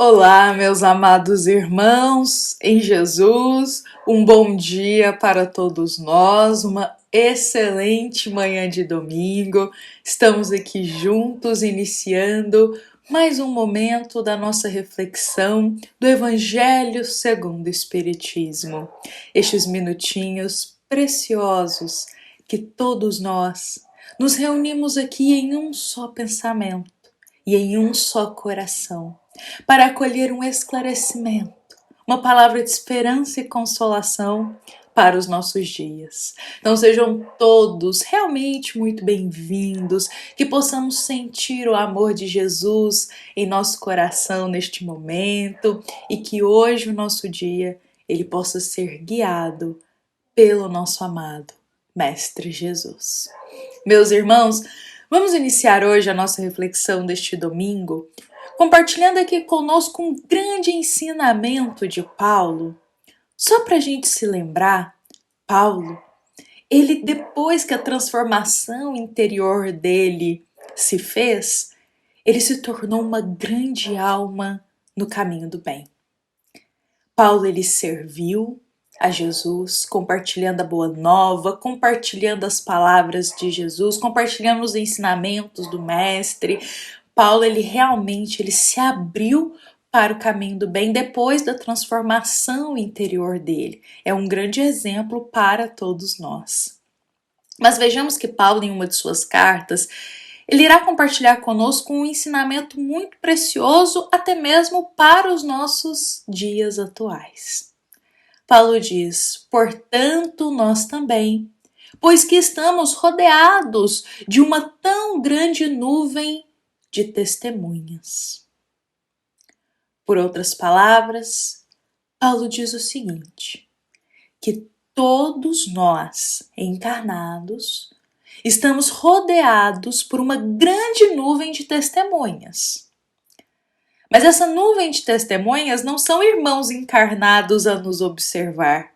Olá, meus amados irmãos em Jesus, um bom dia para todos nós, uma excelente manhã de domingo. Estamos aqui juntos iniciando mais um momento da nossa reflexão do Evangelho segundo o Espiritismo. Estes minutinhos preciosos que todos nós nos reunimos aqui em um só pensamento e em um só coração, para acolher um esclarecimento, uma palavra de esperança e consolação para os nossos dias. Então sejam todos realmente muito bem-vindos, que possamos sentir o amor de Jesus em nosso coração neste momento e que hoje o nosso dia ele possa ser guiado pelo nosso amado Mestre Jesus. Meus irmãos, vamos iniciar hoje a nossa reflexão deste domingo compartilhando aqui conosco um grande ensinamento de Paulo. Só para a gente se lembrar, Paulo, ele depois que a transformação interior dele se fez, ele se tornou uma grande alma no caminho do bem. Paulo, ele serviu a Jesus, compartilhando a boa nova, compartilhando as palavras de Jesus, compartilhando os ensinamentos do Mestre. Paulo, ele realmente se abriu para o caminho do bem depois da transformação interior dele. É um grande exemplo para todos nós. Mas vejamos que Paulo, em uma de suas cartas, ele irá compartilhar conosco um ensinamento muito precioso, até mesmo para os nossos dias atuais. Paulo diz: portanto, nós também, pois que estamos rodeados de uma tão grande nuvem de testemunhas. Por outras palavras, Paulo diz o seguinte, que todos nós, encarnados, estamos rodeados por uma grande nuvem de testemunhas. Mas essa nuvem de testemunhas não são irmãos encarnados a nos observar.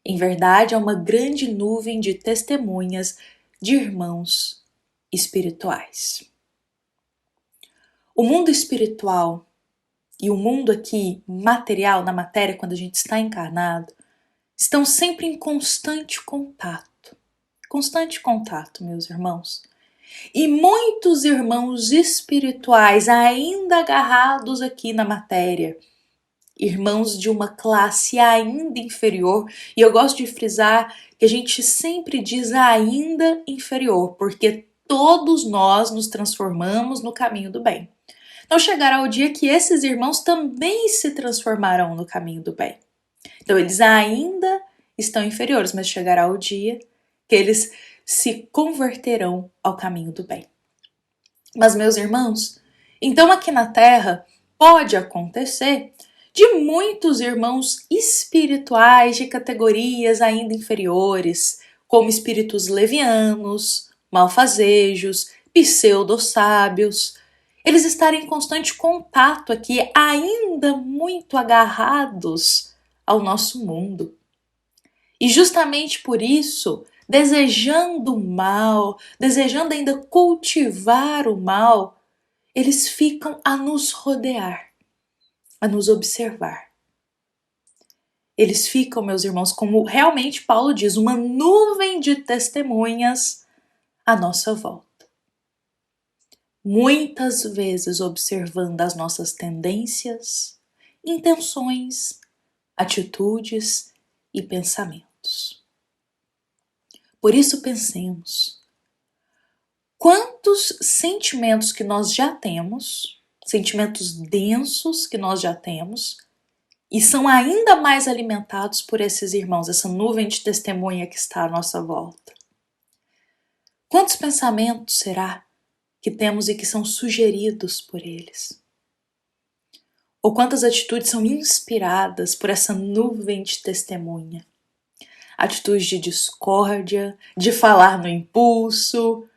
Em verdade, é uma grande nuvem de testemunhas de irmãos espirituais. O mundo espiritual e o mundo aqui material, na matéria, quando a gente está encarnado, estão sempre em constante contato. Constante contato, meus irmãos. E muitos irmãos espirituais ainda agarrados aqui na matéria, irmãos de uma classe ainda inferior, e eu gosto de frisar que a gente sempre diz ainda inferior, porque todos nós nos transformamos no caminho do bem. Então chegará o dia que esses irmãos também se transformarão no caminho do bem. Então eles ainda estão inferiores, mas chegará o dia que eles se converterão ao caminho do bem. Mas, meus irmãos, então aqui na Terra pode acontecer de muitos irmãos espirituais de categorias ainda inferiores, como espíritos levianos, malfazejos, pseudo-sábios, eles estarem em constante contato aqui, ainda muito agarrados ao nosso mundo. E justamente por isso, desejando o mal, desejando ainda cultivar o mal, eles ficam a nos rodear, a nos observar. Eles ficam, meus irmãos, como realmente Paulo diz, uma nuvem de testemunhas à nossa volta. Muitas vezes observando as nossas tendências, intenções, atitudes e pensamentos. Por isso pensemos, quantos sentimentos que nós já temos, sentimentos densos que nós já temos, e são ainda mais alimentados por esses irmãos, essa nuvem de testemunha que está à nossa volta. Quantos pensamentos será que temos e que são sugeridos por eles? Ou quantas atitudes são inspiradas por essa nuvem de testemunha? Atitudes de discórdia, de falar no impulso,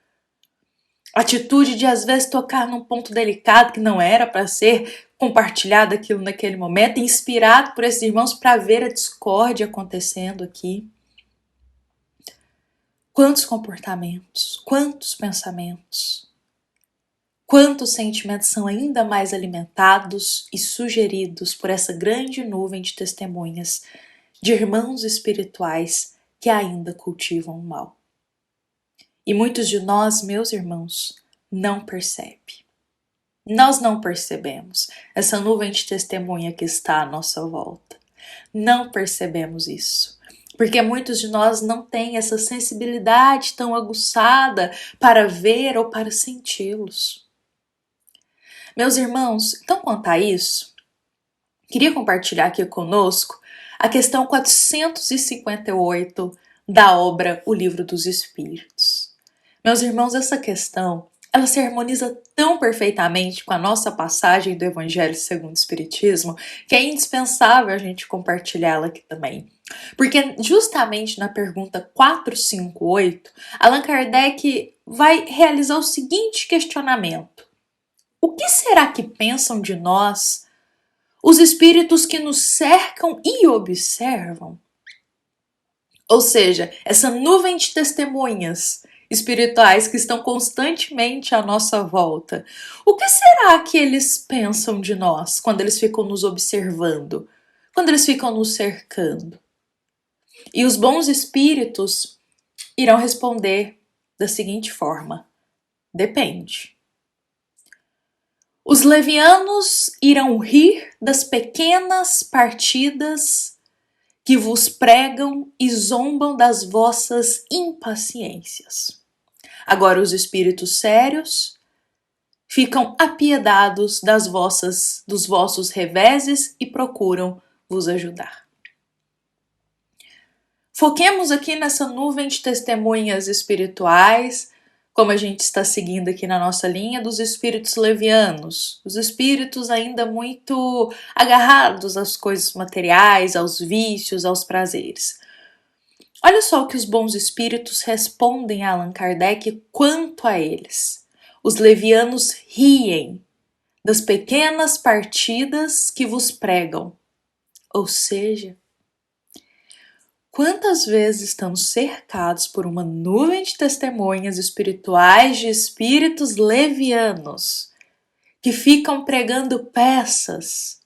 atitude de às vezes tocar num ponto delicado que não era para ser compartilhado aquilo naquele momento, inspirado por esses irmãos para ver a discórdia acontecendo aqui. Quantos comportamentos, quantos pensamentos, Quantos sentimentos são ainda mais alimentados e sugeridos por essa grande nuvem de testemunhas, de irmãos espirituais que ainda cultivam o mal. E muitos de nós, meus irmãos, não percebem. Nós não percebemos essa nuvem de testemunha que está à nossa volta. Não percebemos isso. Porque muitos de nós não têm essa sensibilidade tão aguçada para ver ou para senti-los. Meus irmãos, então quanto a isso, queria compartilhar aqui conosco a questão 458 da obra O Livro dos Espíritos. Meus irmãos, essa questão, ela se harmoniza tão perfeitamente com a nossa passagem do Evangelho segundo o Espiritismo, que é indispensável a gente compartilhá-la aqui também. Porque justamente na pergunta 458, Allan Kardec vai realizar o seguinte questionamento: o que será que pensam de nós os espíritos que nos cercam e observam? Ou seja, essa nuvem de testemunhas espirituais que estão constantemente à nossa volta. O que será que eles pensam de nós quando eles ficam nos observando? Quando eles ficam nos cercando? E os bons espíritos irão responder da seguinte forma: depende. Os levianos irão rir das pequenas partidas que vos pregam e zombam das vossas impaciências. Agora os espíritos sérios ficam apiedados dos vossos reveses e procuram vos ajudar. Foquemos aqui nessa nuvem de testemunhas espirituais, como a gente está seguindo aqui na nossa linha, dos espíritos levianos, os espíritos ainda muito agarrados às coisas materiais, aos vícios, aos prazeres. Olha só o que os bons espíritos respondem a Allan Kardec quanto a eles. Os levianos riem das pequenas partidas que vos pregam, ou seja, quantas vezes estamos cercados por uma nuvem de testemunhas espirituais de espíritos levianos que ficam pregando peças,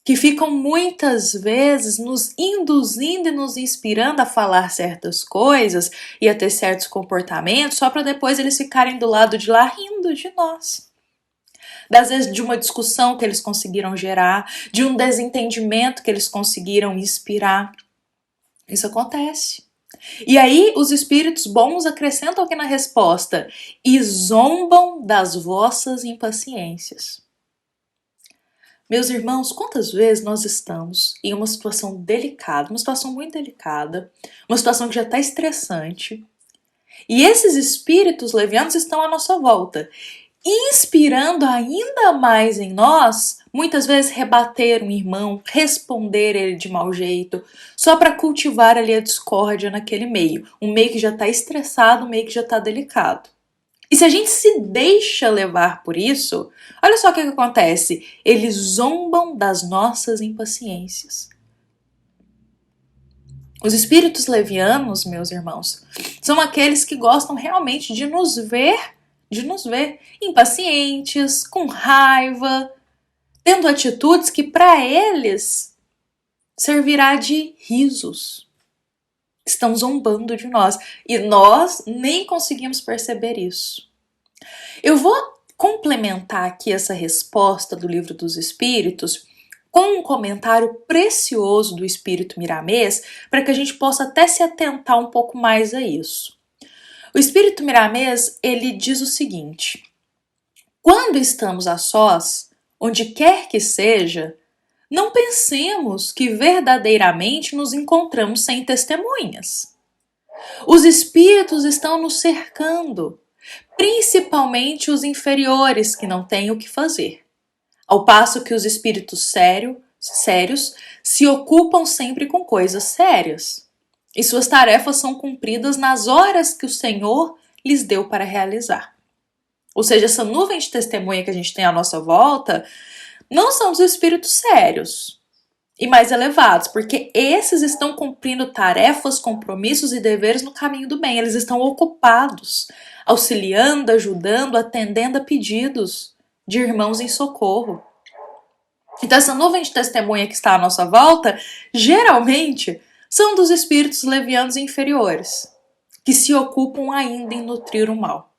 que ficam muitas vezes nos induzindo e nos inspirando a falar certas coisas e a ter certos comportamentos só para depois eles ficarem do lado de lá rindo de nós. Das vezes de uma discussão que eles conseguiram gerar, de um desentendimento que eles conseguiram inspirar. Isso acontece. E aí os espíritos bons acrescentam aqui na resposta: e zombam das vossas impaciências. Meus irmãos, quantas vezes nós estamos em uma situação delicada, uma situação muito delicada, uma situação que já está estressante, e esses espíritos levianos estão à nossa volta, inspirando ainda mais em nós, muitas vezes rebater um irmão, responder ele de mau jeito, só para cultivar ali a discórdia naquele meio. Um meio que já está estressado, um meio que já está delicado. E se a gente se deixa levar por isso, olha só o que acontece. Eles zombam das nossas impaciências. Os espíritos levianos, meus irmãos, são aqueles que gostam realmente de nos ver impacientes, com raiva, tendo atitudes que para eles servirá de risos. Estão zombando de nós e nós nem conseguimos perceber isso. Eu vou complementar aqui essa resposta do Livro dos Espíritos com um comentário precioso do Espírito Miramês para que a gente possa até se atentar um pouco mais a isso. O Espírito Miramês, ele diz o seguinte: quando estamos a sós, onde quer que seja, não pensemos que verdadeiramente nos encontramos sem testemunhas. Os espíritos estão nos cercando, principalmente os inferiores que não têm o que fazer, ao passo que os espíritos sérios se ocupam sempre com coisas sérias. E suas tarefas são cumpridas nas horas que o Senhor lhes deu para realizar. Ou seja, essa nuvem de testemunha que a gente tem à nossa volta não são os espíritos sérios e mais elevados, porque esses estão cumprindo tarefas, compromissos e deveres no caminho do bem. Eles estão ocupados. auxiliando, ajudando, atendendo a pedidos de irmãos em socorro. Então essa nuvem de testemunha que está à nossa volta, geralmente, são dos espíritos levianos inferiores, que se ocupam ainda em nutrir o mal.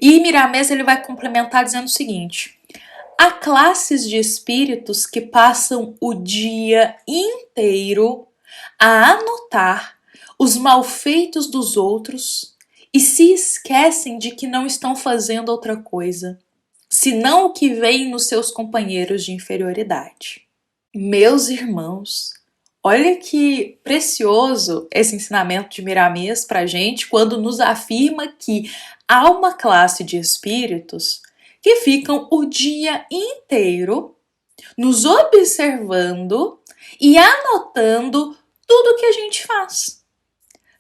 E Miramês ele vai complementar dizendo o seguinte: há classes de espíritos que passam o dia inteiro a anotar os malfeitos dos outros e se esquecem de que não estão fazendo outra coisa, senão o que vem nos seus companheiros de inferioridade. Meus irmãos, olha que precioso esse ensinamento de Miramês para a gente quando nos afirma que há uma classe de espíritos que ficam o dia inteiro nos observando e anotando tudo que a gente faz.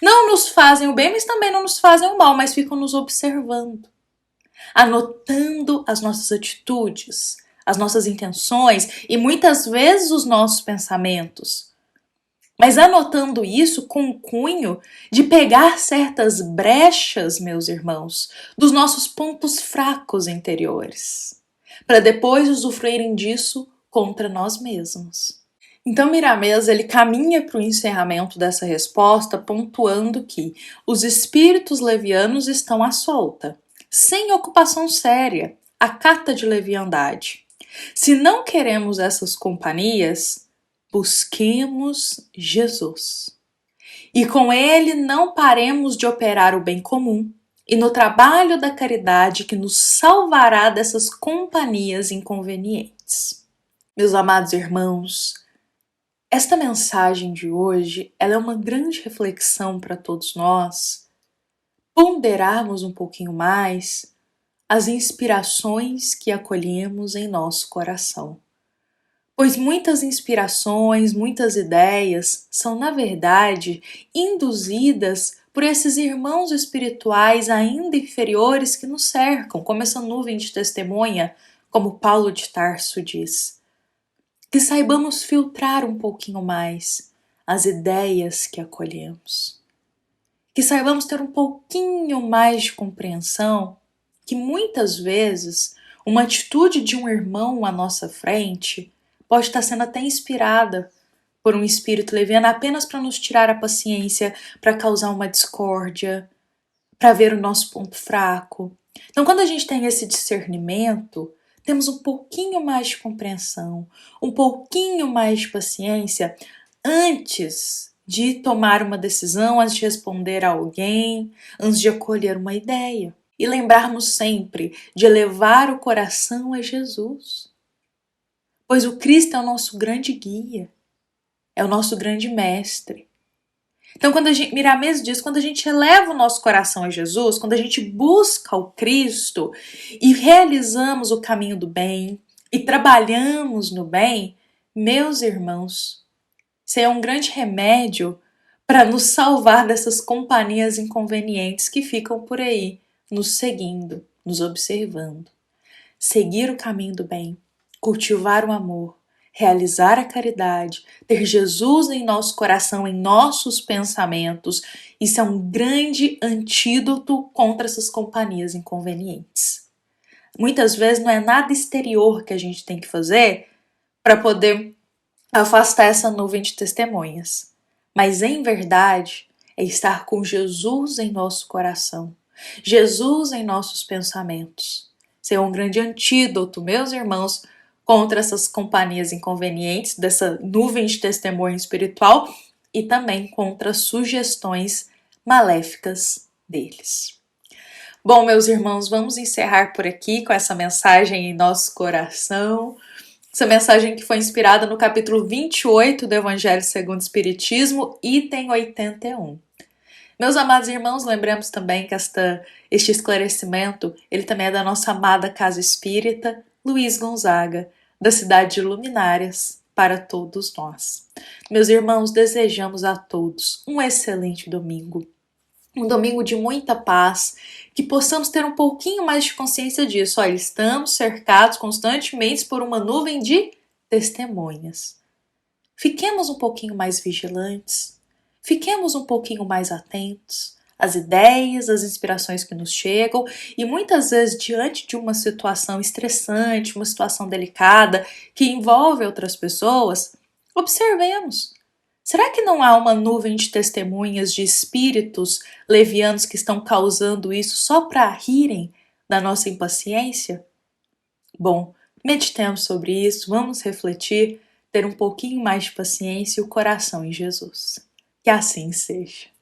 Não nos fazem o bem, mas também não nos fazem o mal, mas ficam nos observando, anotando as nossas atitudes, as nossas intenções e muitas vezes os nossos pensamentos. Mas anotando isso com o cunho de pegar certas brechas, meus irmãos, dos nossos pontos fracos interiores, para depois usufruírem disso contra nós mesmos. Então Miramês ele caminha para o encerramento dessa resposta pontuando que os espíritos levianos estão à solta, sem ocupação séria, à cata de leviandade. Se não queremos essas companhias, busquemos Jesus. E com ele não paremos de operar o bem comum e no trabalho da caridade que nos salvará dessas companhias inconvenientes. Meus amados irmãos, esta mensagem de hoje ela é uma grande reflexão para todos nós, ponderarmos um pouquinho mais as inspirações que acolhemos em nosso coração. Pois muitas inspirações, muitas ideias são, na verdade, induzidas por esses irmãos espirituais ainda inferiores que nos cercam, como essa nuvem de testemunha, como Paulo de Tarso diz. Que saibamos filtrar um pouquinho mais as ideias que acolhemos. Que saibamos ter um pouquinho mais de compreensão que muitas vezes uma atitude de um irmão à nossa frente pode estar sendo até inspirada por um espírito leviano apenas para nos tirar a paciência, para causar uma discórdia, para ver o nosso ponto fraco. Então, quando a gente tem esse discernimento, temos um pouquinho mais de compreensão, um pouquinho mais de paciência antes de tomar uma decisão, antes de responder a alguém, antes de acolher uma ideia. E lembrarmos sempre de elevar o coração a Jesus. Pois o Cristo é o nosso grande guia, é o nosso grande mestre. Então, Miramês diz, quando a gente eleva o nosso coração a Jesus, quando a gente busca o Cristo e realizamos o caminho do bem e trabalhamos no bem, meus irmãos, isso é um grande remédio para nos salvar dessas companhias inconvenientes que ficam por aí, nos seguindo, nos observando. Seguir o caminho do bem, cultivar o amor, realizar a caridade, ter Jesus em nosso coração, em nossos pensamentos, isso é um grande antídoto contra essas companhias inconvenientes. Muitas vezes não é nada exterior que a gente tem que fazer para poder afastar essa nuvem de testemunhas, mas em verdade é estar com Jesus em nosso coração, Jesus em nossos pensamentos. Isso é um grande antídoto, meus irmãos, contra essas companhias inconvenientes, dessa nuvem de testemunho espiritual e também contra sugestões maléficas deles. Bom, meus irmãos, vamos encerrar por aqui com essa mensagem em nosso coração. Essa mensagem que foi inspirada no capítulo 28 do Evangelho segundo o Espiritismo, item 81. Meus amados irmãos, lembramos também que este esclarecimento, ele também é da nossa amada Casa Espírita, Luiz Gonzaga, da cidade de Luminárias, para todos nós. Meus irmãos, desejamos a todos um excelente domingo. Um domingo de muita paz, que possamos ter um pouquinho mais de consciência disso. Olha, estamos cercados constantemente por uma nuvem de testemunhas. Fiquemos um pouquinho mais vigilantes, fiquemos um pouquinho mais atentos as ideias, as inspirações que nos chegam e muitas vezes diante de uma situação estressante, uma situação delicada que envolve outras pessoas, observemos. Será que não há uma nuvem de testemunhas de espíritos levianos que estão causando isso só para rirem da nossa impaciência? Bom, meditemos sobre isso, vamos refletir, ter um pouquinho mais de paciência e o coração em Jesus. Que assim seja.